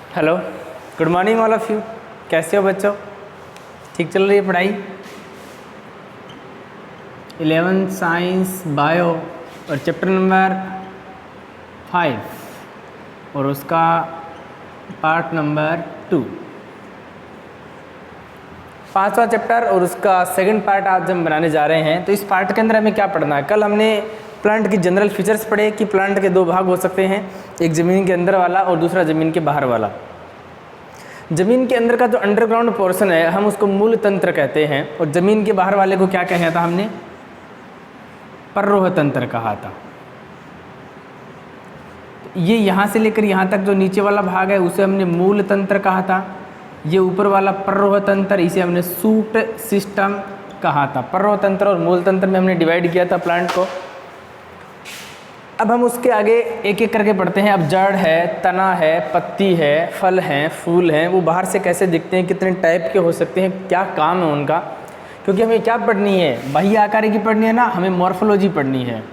Hello, good morning all of you. कैसे हो बच्चों? ठीक चल रही है पढ़ाई? 11th साइंस बायो और चैप्टर नंबर 5 और उसका पार्ट नंबर 2, 5वां चैप्टर और उसका सेकंड पार्ट आज हम बनाने जा रहे हैं। तो इस पार्ट के अंदर हमें क्या पढ़ना है? कल हमने प्लांट की जनरल फीचर्स पढ़े कि प्लांट के दो भाग हो सकते हैं, एक ज़मीन के अंदर वाला और दूसरा ज़मीन के बाहर वाला। ज़मीन के अंदर का जो अंडरग्राउंड पोर्शन है हम उसको मूल तंत्र कहते हैं, और ज़मीन के बाहर वाले को क्या कहा था हमने? पररोह तंत्र कहा था। ये यहाँ से लेकर यहाँ तक जो नीचे वाला भाग है उसे हमने मूल तंत्र कहा था। ये ऊपर वाला पररोह तंत्र, इसे हमने सूट सिस्टम कहा था। पररोह तंत्र और मूल तंत्र में हमने डिवाइड किया था प्लांट को। अब हम उसके आगे एक एक करके पढ़ते हैं। अब जड़ है, तना है, पत्ती है, फल हैं, फूल हैं, वो बाहर से कैसे दिखते हैं, कितने टाइप के हो सकते हैं, क्या काम है उनका। क्योंकि हमें क्या पढ़नी है? बाह्य आकार की पढ़नी है ना, हमें मॉर्फोलॉजी पढ़नी है।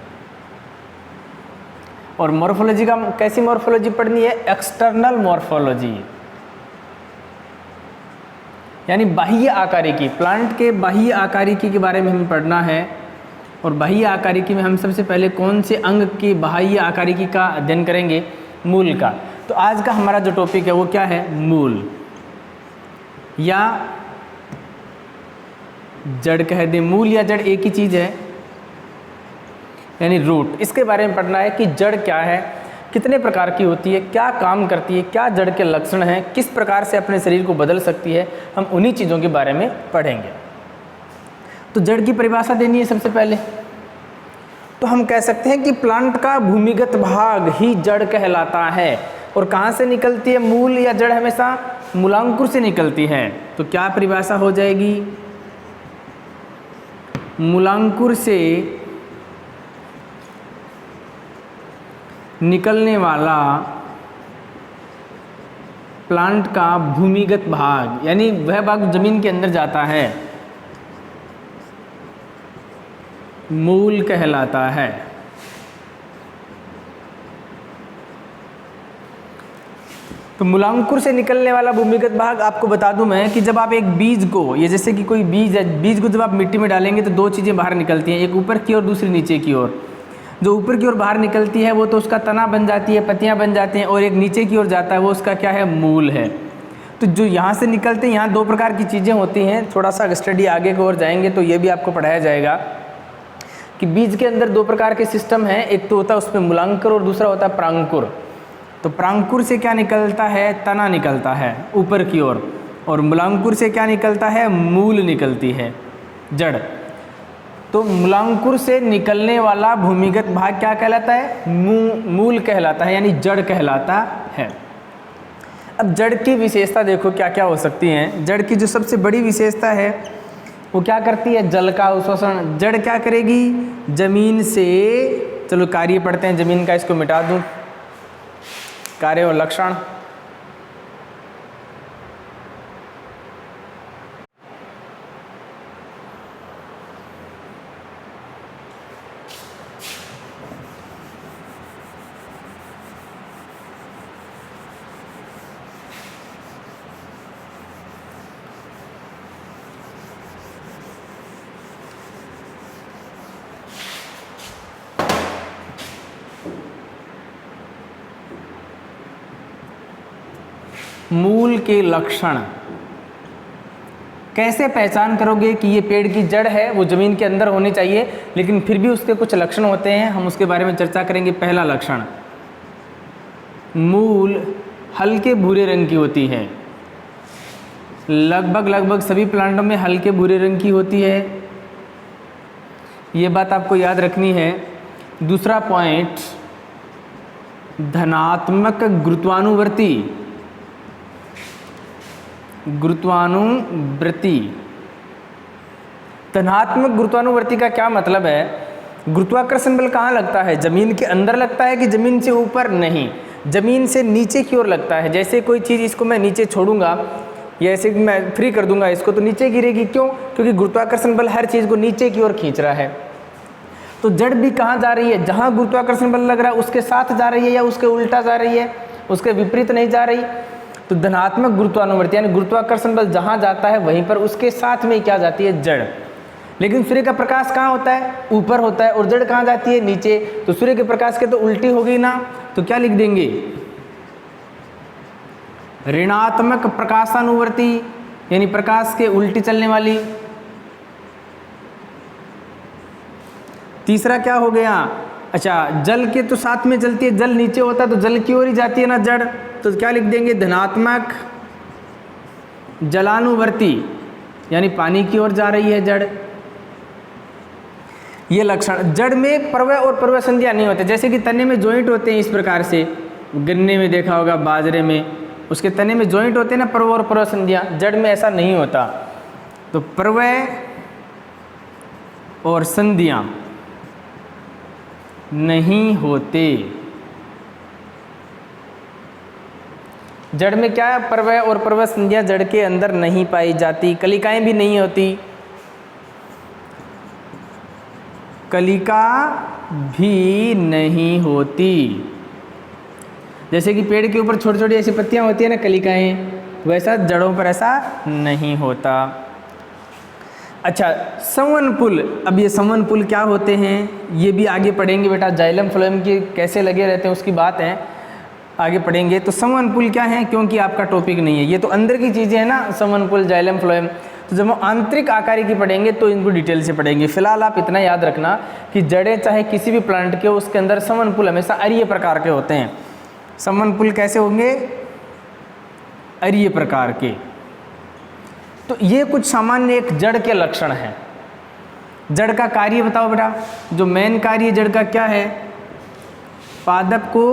और मॉर्फोलॉजी का कैसी मॉर्फोलॉजी पढ़नी है? एक्सटर्नल मॉर्फोलॉजी, यानी बाह्य आकारिकी। प्लांट के बाह्य आकारिकी के बारे में हमें पढ़ना है। और बाह्य आकारिकी में हम सबसे पहले कौन से अंग की बाह्य आकारिकी का अध्ययन करेंगे? मूल का। तो आज का हमारा जो टॉपिक है वो क्या है? मूल, या जड़ कह दें। मूल या जड़ एक ही चीज़ है, यानी रूट। इसके बारे में पढ़ना है कि जड़ क्या है, कितने प्रकार की होती है, क्या काम करती है, क्या जड़ के लक्षण हैं, किस प्रकार से अपने शरीर को बदल सकती है। हम उन्हीं चीज़ों के बारे में पढ़ेंगे। तो जड़ की परिभाषा देनी है सबसे पहले। तो हम कह सकते हैं कि प्लांट का भूमिगत भाग ही जड़ कहलाता है। और कहाँ से निकलती है मूल या जड़? हमेशा मूलांकुर से निकलती है। तो क्या परिभाषा हो जाएगी? मूलांकुर से निकलने वाला प्लांट का भूमिगत भाग, यानी वह भाग जमीन के अंदर जाता है, मूल कहलाता है। तो मूलांकुर से निकलने वाला भूमिगत भाग, आपको बता दूं मैं कि जब आप एक बीज को, ये जैसे कि कोई बीज है, बीज को जब आप मिट्टी में डालेंगे तो दो चीज़ें बाहर निकलती हैं, एक ऊपर की और दूसरी नीचे की ओर। जो ऊपर की ओर बाहर निकलती है वो तो उसका तना बन जाती है, पत्तियां बन जाती हैं, और एक नीचे की ओर जाता है वो उसका क्या है? मूल है। तो जो यहाँ से निकलते हैं, यहाँ दो प्रकार की चीज़ें होती हैं। थोड़ा सा स्टडी आगे की ओर जाएंगे तो ये भी आपको पढ़ाया जाएगा कि बीज के अंदर दो प्रकार के सिस्टम हैं। एक तो होता है उसमें मूलांकुर और दूसरा होता है प्रांकुर। तो प्रांकुर से क्या निकलता है? तना निकलता है ऊपर की ओर। और मूलांकुर से क्या निकलता है? मूल निकलती है, जड़। तो मूलांकुर से निकलने वाला भूमिगत भाग क्या कहलाता है? मूल कहलाता है, यानी जड़ कहलाता है। अब जड़ की विशेषता देखो क्या क्या हो सकती हैं। जड़ की जो सबसे बड़ी विशेषता है वो क्या करती है? जल का अवशोषण। जड़ क्या करेगी? जमीन से, चलो कार्य पढ़ते हैं जमीन का, इसको मिटा दूं। कार्य और लक्षण। मूल के लक्षण कैसे पहचान करोगे कि ये पेड़ की जड़ है? वो जमीन के अंदर होनी चाहिए, लेकिन फिर भी उसके कुछ लक्षण होते हैं, हम उसके बारे में चर्चा करेंगे। पहला लक्षण, मूल हल्के भूरे रंग की होती है। लगभग सभी प्लांटों में हल्के भूरे रंग की होती है, ये बात आपको याद रखनी है। दूसरा पॉइंट, धनात्मक गुरुत्वानुवर्ती। धनात्मक गुरुत्वानुवर्ती का क्या मतलब है? गुरुत्वाकर्षण बल कहाँ लगता है? जमीन के अंदर लगता है कि जमीन से ऊपर? नहीं, जमीन से नीचे की ओर लगता है। जैसे कोई चीज़, इसको मैं नीचे छोड़ूंगा या ऐसे मैं फ्री कर दूंगा इसको, तो नीचे गिरेगी। क्यों? क्योंकि गुरुत्वाकर्षण बल हर चीज़ को नीचे की ओर खींच रहा है। तो जड़ भी कहाँ जा रही है? जहाँ गुरुत्वाकर्षण बल लग रहा है उसके साथ जा रही है, या उसके उल्टा जा रही है, उसके विपरीत नहीं जा रही। तो धनात्मक गुरुत्वानुवर्ती यानी गुरुत्वाकर्षण बल जहाँ जाता है वहीं पर उसके साथ में क्या जाती है, जड़। लेकिन सूर्य का प्रकाश कहाँ होता है, ऊपर होता है, और जड़ कहाँ जाती है, नीचे। तो सूर्य के प्रकाश के तो उल्टी हो गई ना, तो क्या लिख देंगे, ऋणात्मक प्रकाशानुवर्ती यानी प्रकाश के उल्टी चलने वाली। तीसरा क्या हो गया, अच्छा जल के तो साथ में चलती है, जल नीचे होता है तो जल की ओर ही जाती है ना जड़, तो क्या लिख देंगे, धनात्मक जलानुवर्ती यानी पानी की ओर जा रही है जड़। ये लक्षण, जड़ में पर्वय और पर्वय संधियां नहीं होते, जैसे कि तने में जॉइंट होते हैं इस प्रकार से, गन्ने में देखा होगा, बाजरे में, उसके तने में जॉइंट होते हैं ना पर्वय और पर्वय संधियां, जड़ में ऐसा नहीं होता। तो पर्वय और संधियां नहीं होते। जड़ में क्या है, पर्वय और पर्वय संधियां जड़ के अंदर नहीं पाई जाती, कलिकाएं भी नहीं होती, कलिका भी नहीं होती। जैसे कि पेड़ के ऊपर छोटी छोटी ऐसी पत्तियां होती है ना कलिकाएं, वैसा जड़ों पर ऐसा नहीं होता। अच्छा संवन पुल, अब ये संवन पुल क्या होते हैं ये भी आगे पढ़ेंगे बेटा, जाइलम फ्लोएम के कैसे लगे रहते हैं उसकी बात है, आगे पढ़ेंगे। तो संवन पुल क्या है, क्योंकि आपका टॉपिक नहीं है, ये तो अंदर की चीज़ें हैं ना, संवन पुल, जाइलम फ्लोएम। तो जब हम आंतरिक आकारी की पढ़ेंगे तो इनको डिटेल से पढ़ेंगे। फिलहाल आप इतना याद रखना कि जड़ें चाहे किसी भी प्लांट के, उसके अंदर संवन पुल हमेशा अरीय प्रकार के होते हैं। संवन पुल कैसे होंगे, अरीय प्रकार के। तो ये कुछ सामान्य एक जड़ के लक्षण हैं। जड़ का कार्य बताओ बेटा, जो मेन कार्य जड़ का क्या है, पादप को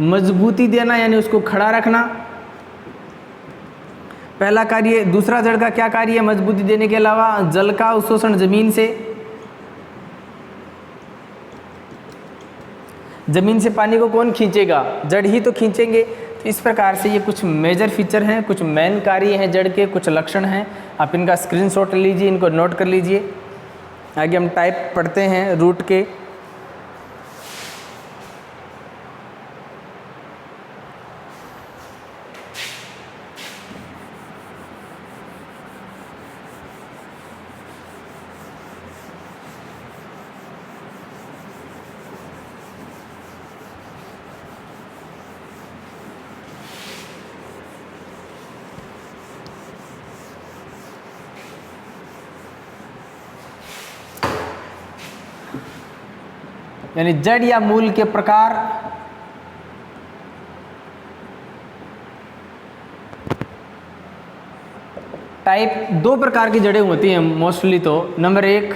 मजबूती देना यानी उसको खड़ा रखना, पहला कार्य। दूसरा जड़ का क्या कार्य है, मजबूती देने के अलावा जल का अवशोषण जमीन से, जमीन से पानी को कौन खींचेगा, जड़ ही तो खींचेंगे। तो इस प्रकार से ये कुछ मेजर फीचर हैं, कुछ मेन कार्य हैं जड़ के, कुछ लक्षण हैं। आप इनका स्क्रीनशॉट लीजिए, इनको नोट कर लीजिए। आगे हम टाइप पढ़ते हैं रूट के। यानी जड़ या मूल के प्रकार। टाइप, दो प्रकार की जड़ें होती हैं मोस्टली। तो नंबर एक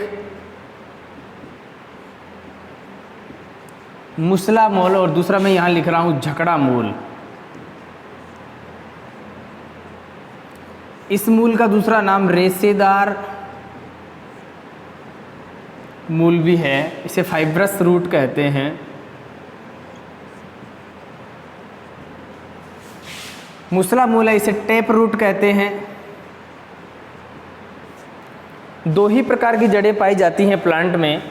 मुसला मूल और दूसरा मैं यहां लिख रहा हूं झकड़ा मूल। इस मूल का दूसरा नाम रेशेदार मूल भी है, इसे फाइब्रस रूट कहते हैं। मुसला मूल है, इसे टेप रूट कहते हैं। दो ही प्रकार की जड़ें पाई जाती हैं प्लांट में,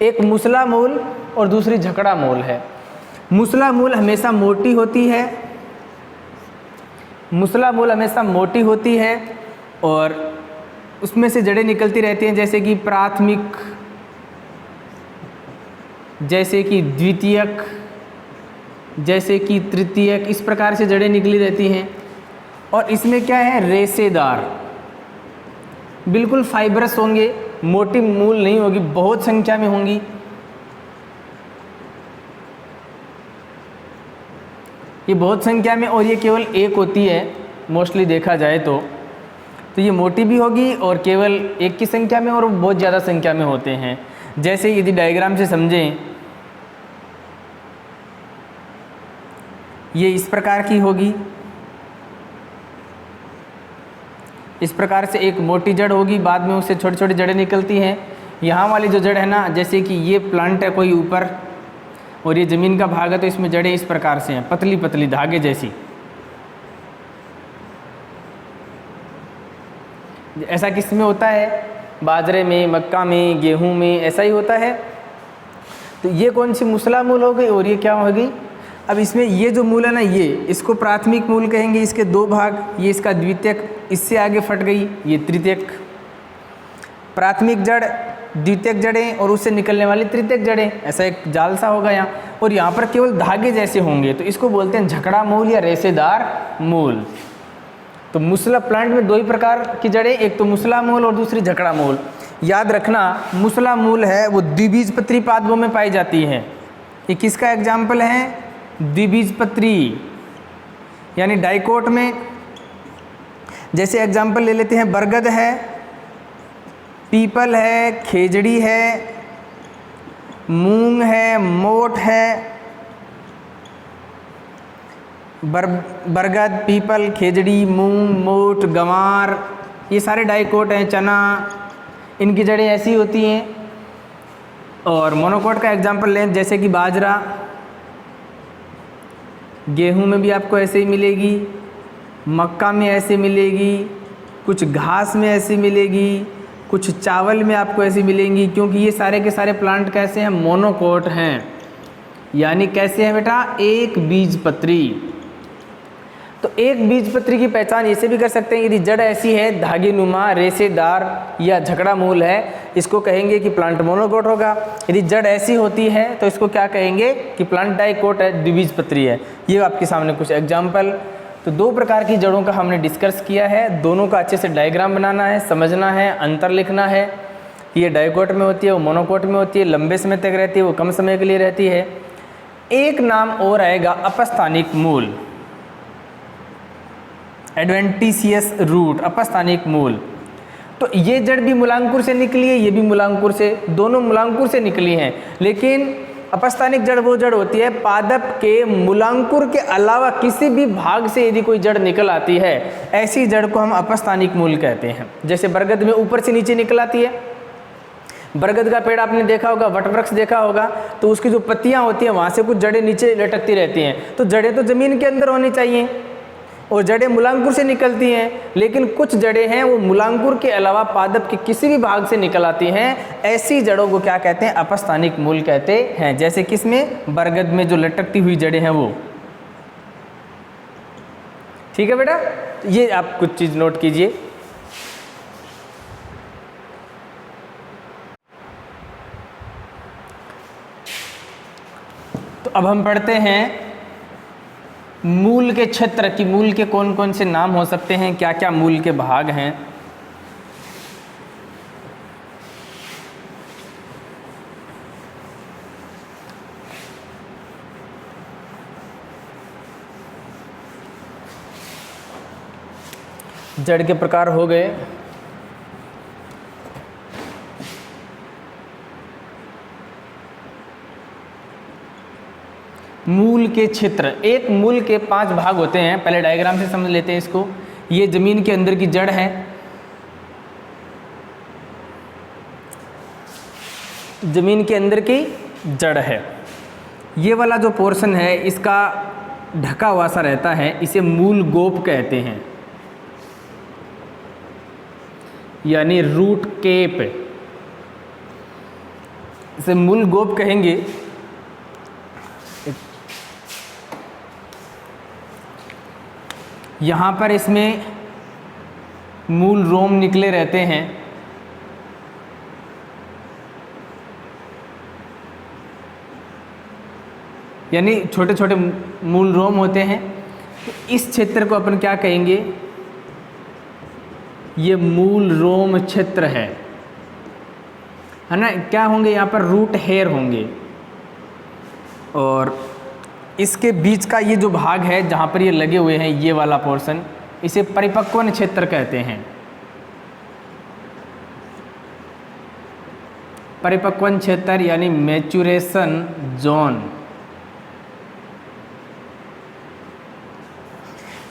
एक मुसला मूल और दूसरी झकड़ा मूल है। मुसला मूल हमेशा मोटी होती है, मुसला मूल हमेशा मोटी होती है और उसमें से जड़ें निकलती रहती हैं, जैसे कि प्राथमिक, जैसे कि द्वितीयक, जैसे कि तृतीयक, इस प्रकार से जड़ें निकली रहती हैं। और इसमें क्या है, रेशेदार, बिल्कुल फाइब्रस होंगे, मोटी मूल नहीं होगी, बहुत संख्या में होंगी। ये बहुत संख्या में, और ये केवल एक होती है मोस्टली देखा जाए तो ये मोटी भी होगी और केवल एक की संख्या में, और बहुत ज़्यादा संख्या में होते हैं। जैसे यदि डायग्राम से समझें, ये इस प्रकार की होगी, इस प्रकार से एक मोटी जड़ होगी, बाद में उससे छोटी छोटी जड़ें निकलती हैं। यहाँ वाली जो जड़ है ना, जैसे कि ये प्लांट है कोई ऊपर और ये ज़मीन का भाग है, तो इसमें जड़ें इस प्रकार से हैं, पतली पतली धागे जैसी। ऐसा किस में होता है, बाजरे में, मक्का में, गेहूं में, ऐसा ही होता है। तो ये कौन सी मुसला मूल हो गई और ये क्या होगी, अब इसमें ये जो मूल है ना, ये इसको प्राथमिक मूल कहेंगे, इसके दो भाग, ये इसका द्वितीयक, इससे आगे फट गई ये तृतीयक। प्राथमिक जड़, द्वितीयक जड़ें और उससे निकलने वाली तृतीयक जड़ें, ऐसा एक जाल सा होगा यहाँ। और यहाँ पर केवल धागे जैसे होंगे, तो इसको बोलते हैं झकड़ा मूल या रेशेदार मूल। तो मूसला प्लांट में दो ही प्रकार की जड़ें, एक तो मूसला मूल और दूसरी झकड़ा मूल। याद रखना, मूसला मूल है वो द्विबीजपत्री पादपों में पाई जाती है। ये किसका एग्जाम्पल है? द्विबीजपत्री यानी डाइकोट में। जैसे एग्जाम्पल ले लेते हैं, बरगद है, पीपल है, खेजड़ी है, मूंग है, मोट है। बरगद, पीपल, खेजड़ी, मूंग, मोट, गंवार, ये सारे डाइकोट हैं। चना, इनकी जड़ें ऐसी होती हैं। और मोनोकोट का एग्जाम्पल लें, जैसे कि बाजरा, गेहूं में भी आपको ऐसे ही मिलेगी, मक्का में ऐसे मिलेगी, कुछ घास में ऐसी मिलेगी, कुछ चावल में आपको ऐसी मिलेंगी, क्योंकि ये सारे के सारे प्लांट कैसे हैं? मोनोकोट हैं। यानी कैसे हैं बेटा? एक बीजपत्री। तो एक बीजपत्री की पहचान ऐसे भी कर सकते हैं, यदि जड़ ऐसी है, धागे नुमा, रेशेदार या झकड़ा मूल है, इसको कहेंगे कि प्लांट मोनोकोट होगा। यदि जड़ ऐसी होती है तो इसको क्या कहेंगे? कि प्लांट डाइकोट है, द्विबीजपत्री है। ये आपके सामने कुछ एग्जाम्पल। तो दो प्रकार की जड़ों का हमने डिस्कस किया है, दोनों का अच्छे से डायग्राम बनाना है, समझना है, अंतर लिखना है। ये डाइकोट में होती है, वो मोनोकोट में होती है, लंबे समय तक रहती है, वो कम समय के लिए रहती है। एक नाम और आएगा अपस्थानिक मूल, एडवेंटिशियस रूट, अपस्थानिक मूल। तो ये जड़ भी मूलांकुर से निकली है, ये भी मूलांकुर से, दोनों मूलांकुर से निकली हैं। लेकिन अपस्थानिक जड़ वो जड़ होती है, पादप के मूलांकुर के अलावा किसी भी भाग से यदि कोई जड़ निकल आती है, ऐसी जड़ को हम अपस्थानिक मूल कहते हैं। जैसे बरगद में ऊपर से नीचे निकल आती है। बरगद का पेड़ आपने देखा होगा, वटवृक्ष देखा होगा, तो उसकी जो पत्तियां होती हैं वहाँ से कुछ जड़ें नीचे लटकती रहती हैं। तो जड़ें तो ज़मीन के अंदर होनी चाहिए और जड़ें मूलांकुर से निकलती हैं, लेकिन कुछ जड़ें हैं वो मूलांकुर के अलावा पादप के किसी भी भाग से निकल आती हैं। ऐसी जड़ों को क्या कहते हैं? अपस्थानिक मूल कहते हैं। जैसे किसमें? बरगद में जो लटकती हुई जड़ें हैं वो। ठीक है बेटा, ये आप कुछ चीज़ नोट कीजिए। तो अब हम पढ़ते हैं मूल के क्षेत्र की, मूल के कौन कौन से नाम हो सकते हैं, क्या क्या मूल के भाग हैं। जड़ के प्रकार हो गए, मूल के क्षेत्र। एक मूल के 5 भाग होते हैं, पहले डायग्राम से समझ लेते हैं इसको। ये जमीन के अंदर की जड़ है, जमीन के अंदर की जड़ है। ये वाला जो पोर्शन है इसका ढका हुआ सा रहता है, इसे मूल गोप कहते हैं, यानी रूट केप, इसे मूल गोप कहेंगे। यहाँ पर इसमें मूल रोम निकले रहते हैं। यानी छोटे छोटे मूल रोम होते हैं। तो इस क्षेत्र को अपन क्या कहेंगे? ये मूल रोम क्षेत्र है ना। क्या होंगे यहाँ पर? रूट हेयर होंगे। और इसके बीच का ये जो भाग है जहाँ पर ये लगे हुए हैं, ये वाला पोर्शन, इसे परिपक्वन क्षेत्र कहते हैं। परिपक्वन क्षेत्र यानी मैच्यूरेशन जोन।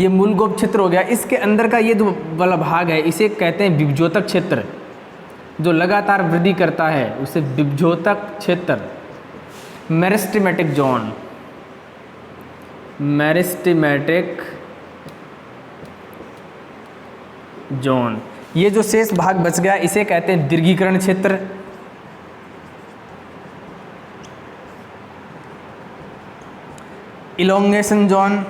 ये मूल गोप क्षेत्र हो गया। इसके अंदर का ये जो वाला भाग है इसे कहते हैं विभजोतक क्षेत्र, जो लगातार वृद्धि करता है उसे विभजोतक क्षेत्र। Meristematic zone, meristematic zone. ये जो शेष भाग बच गया इसे कहते हैं दीर्घीकरण क्षेत्र। इलोंगेशन जोन,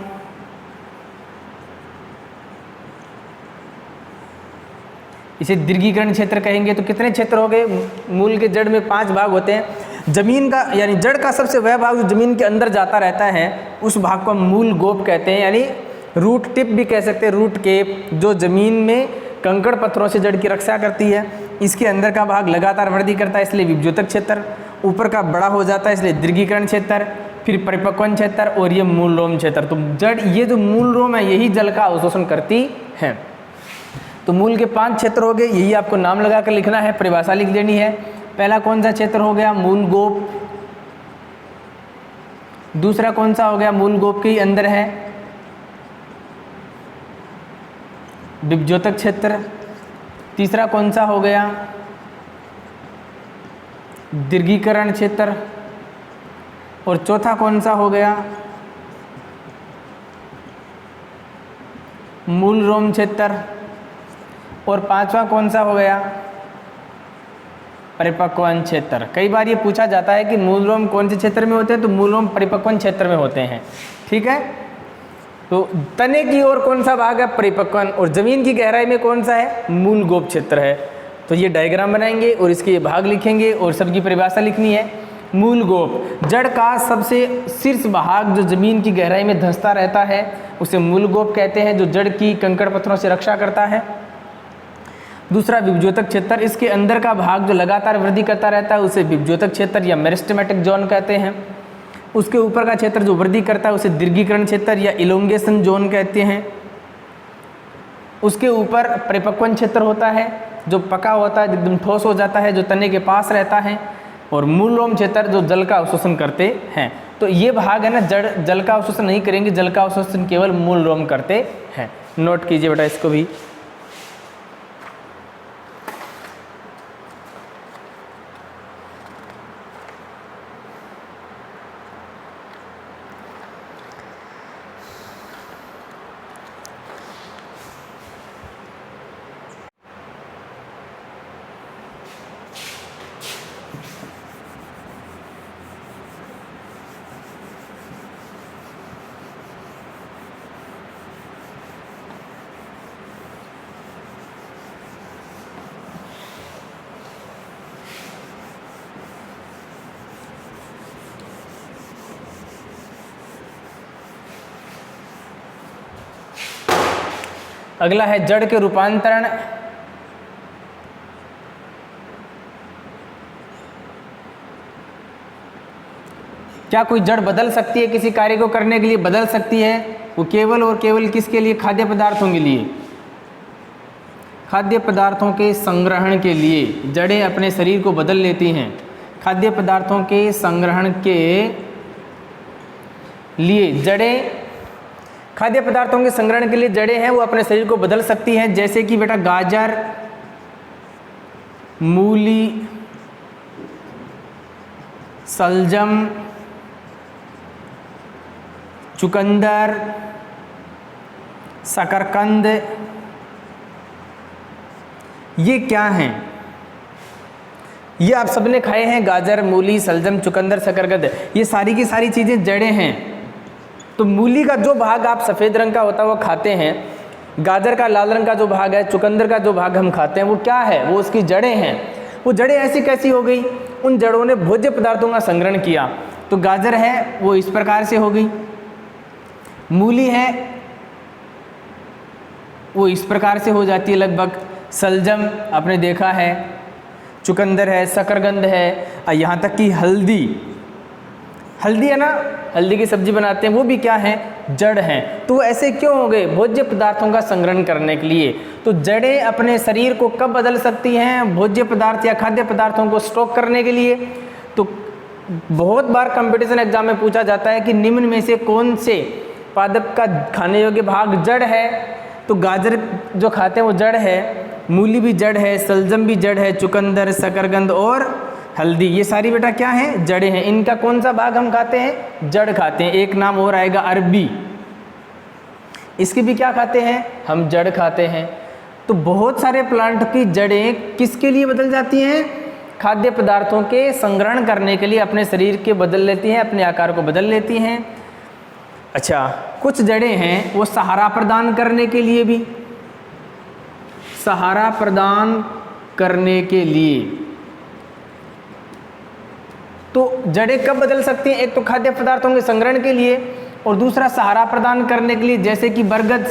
इसे दीर्घीकरण क्षेत्र कहेंगे। तो कितने क्षेत्र हो गए? मूल के जड़ में 5 भाग होते हैं। जमीन का यानी जड़ का सबसे वह भाग जो जमीन के अंदर जाता रहता है उस भाग को हम मूल गोप कहते हैं, यानी रूट टिप भी कह सकते हैं, रूट केप, जो जमीन में कंकड़ पत्थरों से जड़ की रक्षा करती है। इसके अंदर का भाग लगातार वृद्धि करता है इसलिए विभज्योतक क्षेत्र, ऊपर का बड़ा हो जाता है इसलिए दीर्घीकरण क्षेत्र, फिर परिपक्वन क्षेत्र और ये मूल रोम क्षेत्र। तो जड़, ये जो मूल रोम है यही जल का अवशोषण करती है। तो मूल के 5 क्षेत्र हो गए, यही आपको नाम लगा कर लिखना है, परिभाषा लिख देनी है। पहला कौन सा क्षेत्र हो गया? मूल गोप। दूसरा कौन सा हो गया? मूल गोप के ही अंदर है विभज्योतक क्षेत्र। तीसरा कौन सा हो गया? दीर्घीकरण क्षेत्र। और चौथा कौन सा हो गया? मूल रोम क्षेत्र। और 5वां कौन सा हो गया? परिपक्वन क्षेत्र। कई बार ये पूछा जाता है कि मूल रोम कौन से क्षेत्र में होते हैं, तो मूल रोम परिपक्वन क्षेत्र में होते हैं। ठीक है, तो तने की ओर कौन सा भाग है? परिपक्वन। और जमीन की गहराई में कौन सा है? मूल गोप क्षेत्र है। तो ये डायग्राम बनाएंगे और इसके ये भाग लिखेंगे और सबकी परिभाषा लिखनी है। मूल गोप, जड़ का सबसे शीर्ष भाग जो जमीन की गहराई में धंसता रहता है उसे मूल गोप कहते हैं, जो जड़ की कंकड़ पत्थरों से रक्षा करता है। दूसरा विभज्योतक क्षेत्र, इसके अंदर का भाग जो लगातार वृद्धि करता रहता है उसे विभज्योतक क्षेत्र या मेरिस्टेमेटिक जोन कहते हैं। उसके ऊपर का क्षेत्र जो वृद्धि करता है उसे दीर्घीकरण क्षेत्र या इलोंगेशन जोन कहते हैं। उसके ऊपर परिपक्वन क्षेत्र होता है जो पका होता है, एकदम ठोस हो जाता है, जो तने के पास रहता है। और मूल रोम क्षेत्र जो जल का अवशोषण करते हैं। तो ये भाग है ना, जड़ जल का अवशोषण नहीं करेंगे, जल का अवशोषण केवल मूल रोम करते हैं। नोट कीजिए बेटा इसको भी। अगला है जड़ के रूपांतरण। क्या कोई जड़ बदल सकती है? किसी कार्य को करने के लिए बदल सकती है। वो केवल और केवल किसके लिए? खाद्य पदार्थों के लिए। खाद्य पदार्थों के संग्रहण के लिए जड़ें अपने शरीर को बदल लेती हैं। खाद्य पदार्थों के संग्रहण के लिए जड़ें, खाद्य पदार्थों के संग्रहण के लिए जड़ें हैं वो अपने शरीर को बदल सकती हैं। जैसे कि बेटा गाजर, मूली, सलजम, चुकंदर, शकरकंद, ये क्या हैं? ये आप सबने खाए हैं, गाजर, मूली, सलजम, चुकंदर, शकरकंद, ये सारी की सारी चीज़ें जड़ें हैं। तो मूली का जो भाग आप सफ़ेद रंग का होता है वो खाते हैं, गाजर का लाल रंग का जो भाग है, चुकंदर का जो भाग हम खाते हैं वो क्या है? वो उसकी जड़ें हैं। वो जड़ें ऐसी कैसी हो गई? उन जड़ों ने भोज्य पदार्थों का संग्रहण किया। तो गाजर है वो इस प्रकार से हो गई, मूली है वो इस प्रकार से हो जाती है लगभग, सलजम आपने देखा है, चुकंदर है, शकरकंद है, और यहाँ तक कि हल्दी, हल्दी है ना, हल्दी की सब्जी बनाते हैं, वो भी क्या है? जड़ हैं। तो वो ऐसे क्यों हो गए? भोज्य पदार्थों का संग्रहण करने के लिए। तो जड़ें अपने शरीर को कब बदल सकती हैं? भोज्य पदार्थ या खाद्य पदार्थों को स्टॉक करने के लिए। तो बहुत बार कंपटीशन एग्जाम में पूछा जाता है कि निम्न में से कौन से पादप का खाने योग्य भाग जड़ है? तो गाजर जो खाते हैं वो जड़ है, मूली भी जड़ है, सलजम भी जड़ है, चुकंदर, शकरकंद और हल्दी, ये सारी बेटा क्या हैं? जड़ें हैं। इनका कौन सा भाग हम खाते हैं? जड़ खाते हैं। एक नाम और आएगा अरबी, इसकी भी क्या खाते हैं? हम जड़ खाते हैं। तो बहुत सारे प्लांट की जड़ें किसके लिए बदल जाती हैं? खाद्य पदार्थों के संग्रहण करने के लिए अपने शरीर के बदल लेती हैं, अपने आकार को बदल लेती हैं। अच्छा, कुछ जड़ें हैं वो सहारा प्रदान करने के लिए भी, सहारा प्रदान करने के लिए, तो जड़ें कब बदल सकती हैं? एक तो खाद्य पदार्थों के संग्रहण के लिए और दूसरा सहारा प्रदान करने के लिए, जैसे कि बरगद।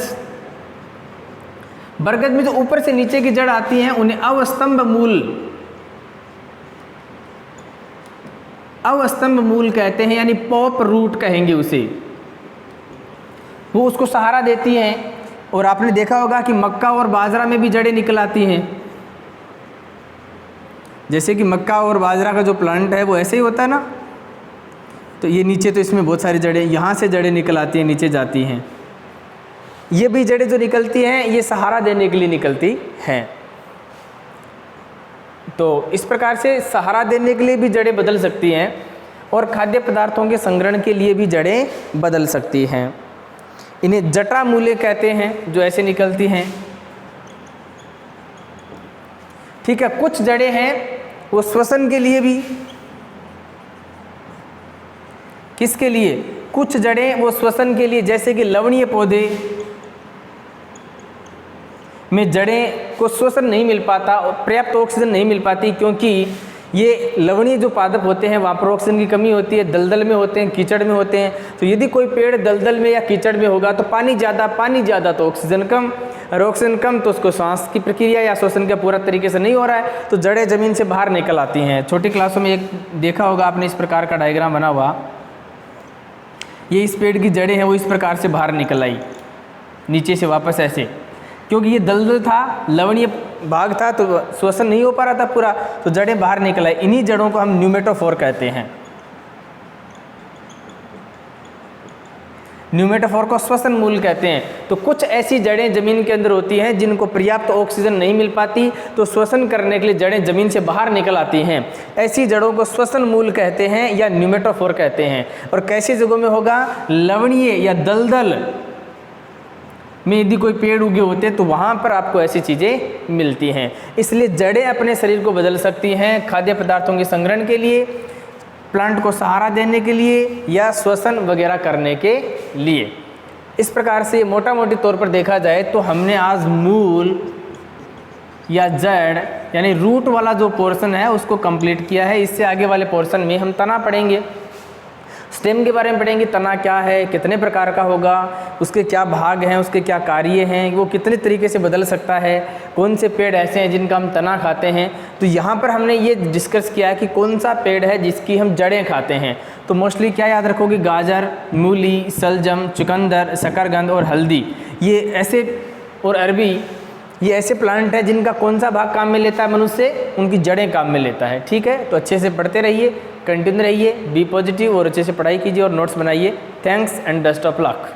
बरगद में जो ऊपर से नीचे की जड़ आती हैं उन्हें अवस्तंभ मूल, अवस्तंभ मूल कहते हैं, यानी पॉप रूट कहेंगे उसे। वो उसको सहारा देती हैं। और आपने देखा होगा कि मक्का और बाजरा में भी जड़ें निकल आती हैं, जैसे कि मक्का और बाजरा का जो प्लांट है वो ऐसे ही होता है ना। तो ये नीचे तो इसमें बहुत सारी जड़ें, यहाँ से जड़ें निकल आती हैं, नीचे जाती हैं। ये भी जड़ें जो निकलती हैं ये सहारा देने के लिए निकलती हैं। तो इस प्रकार से सहारा देने के लिए भी जड़ें बदल सकती हैं और खाद्य पदार्थों के संग्रहण के लिए भी जड़ें बदल सकती हैं। इन्हें जटा मूले कहते हैं, जो ऐसे निकलती हैं। ठीक है, कुछ जड़ें हैं वो श्वसन के लिए भी, किसके लिए? कुछ जड़ें वो श्वसन के लिए, जैसे कि लवणीय पौधे में जड़ें को श्वसन नहीं मिल पाता और पर्याप्त ऑक्सीजन नहीं मिल पाती, क्योंकि ये लवणीय जो पादप होते हैं वहाँ पर ऑक्सीजन की कमी होती है, दलदल में होते हैं, कीचड़ में होते हैं। तो यदि कोई पेड़ दलदल में या कीचड़ में होगा तो पानी ज़्यादा तो ऑक्सीजन कम, और ऑक्सीजन कम तो उसको सांस की प्रक्रिया या श्वसन का पूरा तरीके से नहीं हो रहा है, तो जड़ें ज़मीन से बाहर निकल आती हैं। छोटी क्लासों में एक देखा होगा आपने, इस प्रकार का डायग्राम बना हुआ, ये इस पेड़ की जड़ें हैं वो इस प्रकार से बाहर निकल आई नीचे से वापस ऐसे, क्योंकि ये दलदल था, लवणीय भाग था, तो श्वसन नहीं हो पा रहा था पूरा, तो जड़ें बाहर निकल आई। इन्हीं जड़ों को हम न्यूमेटोफोर कहते हैं। न्यूमेटोफोर को श्वसन मूल कहते हैं। तो कुछ ऐसी जड़ें जमीन के अंदर होती हैं जिनको पर्याप्त ऑक्सीजन नहीं मिल पाती, तो श्वसन करने के लिए जड़ें जमीन से बाहर निकल आती हैं। ऐसी जड़ों को श्वसन मूल कहते हैं या न्यूमेटोफोर कहते हैं। और कैसी जगहों में होगा? लवणीय या दलदल में यदि कोई पेड़ उगे होते तो वहाँ पर आपको ऐसी चीज़ें मिलती हैं। इसलिए जड़ें अपने शरीर को बदल सकती हैं खाद्य पदार्थों के संग्रहण के लिए, प्लांट को सहारा देने के लिए या श्वसन वगैरह करने के लिए। इस प्रकार से मोटा मोटी तौर पर देखा जाए तो हमने आज मूल या जड़ यानी रूट वाला जो पोर्शन है उसको कंप्लीट किया है। इससे आगे वाले पोर्शन में हम तना पढ़ेंगे, स्टेम के बारे में पढ़ेंगे। तना क्या है, कितने प्रकार का होगा, उसके क्या भाग हैं, उसके क्या कार्य हैं, वो कितने तरीके से बदल सकता है, कौन से पेड़ ऐसे हैं जिनका हम तना खाते हैं। तो यहाँ पर हमने ये डिस्कस किया है कि कौन सा पेड़ है जिसकी हम जड़ें खाते हैं। तो मोस्टली क्या याद रखोगे? गाजर, मूली, सलजम, चुकंदर, शकरकंद और हल्दी, ये ऐसे, और अरबी, ये ऐसे प्लांट हैं जिनका कौन सा भाग काम में लेता है मनुष्य, उनकी जड़ें काम में लेता है। ठीक है, तो अच्छे से पढ़ते रहिए, कंटिन्यू रहिए, बी पॉजिटिव और अच्छे से पढ़ाई कीजिए और नोट्स बनाइए। Thanks and best of luck.